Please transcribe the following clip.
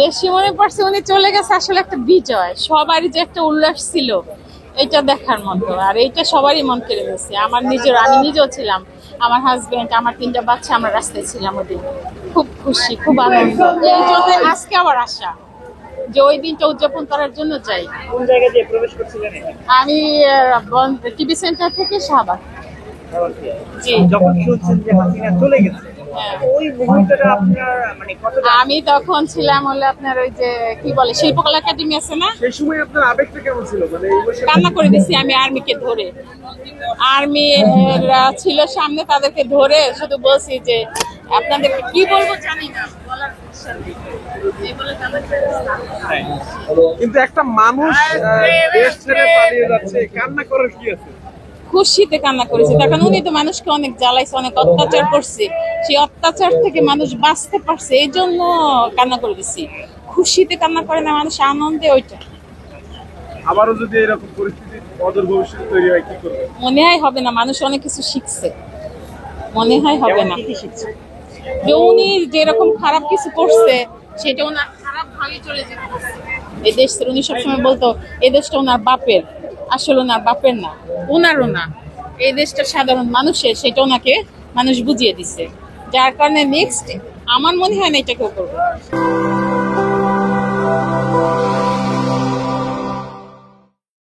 বেশি মনে পড়ছে উনি চলে গেছে আসলে একটা বিজয়, সবারই যে একটা উল্লাস ছিল এটা দেখার মতো। আর এইটা সবারই মন কেড়ে গেছে। আমি নিজেও ছিলাম, আমার হাজবেন্ড, আমার 3টা বাচ্চা, আমরা রাস্তায় ছিলাম ওদিন। খুব খুশি, খুব আনন্দ। এই জন্য আজকে আবার আসা, যে ওই দিনটা উদযাপন করার জন্য চাই। কোন জায়গা দিয়ে প্রবেশ করছিলেন? আমি টিভি সেন্টার থেকে শাহবাগ। জি। যখন শুনছেন যে হাসিনা চলে গেছে, হ্যাঁ। ওই মুহূর্তটা আপনার মানে কতটা? আমি তখন ছিলাম হলো আপনার ওই যে কি বলে শিল্পকলা একাডেমি আছে না, সেই সময় আপনার আবেগটা কেমন ছিল? মানে কান্না করে দিছি আমি আর্মিকে ধরে। আর্মি ছিল সামনে, তাদেরকে ধরে শুধু বলছি যে আপনাদেরকে কি বলবো জানি না, বলার ভাষা নেই। এই বলে তাদেরকে কিন্তু একটা মানুষ দেশ ছেড়ে পালিয়ে যাচ্ছে, কান্না করার কি আছে? খুশিতে কান্না করেছে, তার কারণ উনি তো মানুষকে অনেক জ্বালাইছে, অনেক অত্যাচার করছে। সেই অত্যাচার থেকে মানুষ বাঁচতে পারছে, এই জন্য কান্না করে দিছি। খুশিতে কান্না করে না মানুষ, আনন্দে। ওইটা আবারও যদি এরকম পরিস্থিতি অদূর ভবিষ্যৎ তৈরি হয়, কি করবে? মনে হয় হবে না, মানুষ অনেক কিছু শিখছে, মনে হয় হবে না। কি কি শিখছে? যে উনি যেরকম খারাপ কিছু করছে সেটা ওনার খারাপ ভাবে চলে যেতে পারছে। এই দেশ উনি সবসময় বলতো এই দেশটা ওনার বাপের, আসলে ওনার বাপের না, ওনারও না, এই দেশটা সাধারণ মানুষের, সেটা ওনাকে মানুষ বুঝিয়ে দিছে। যার কারণে নেক্সট আমার মনে হয় না এটা কেউ করবে।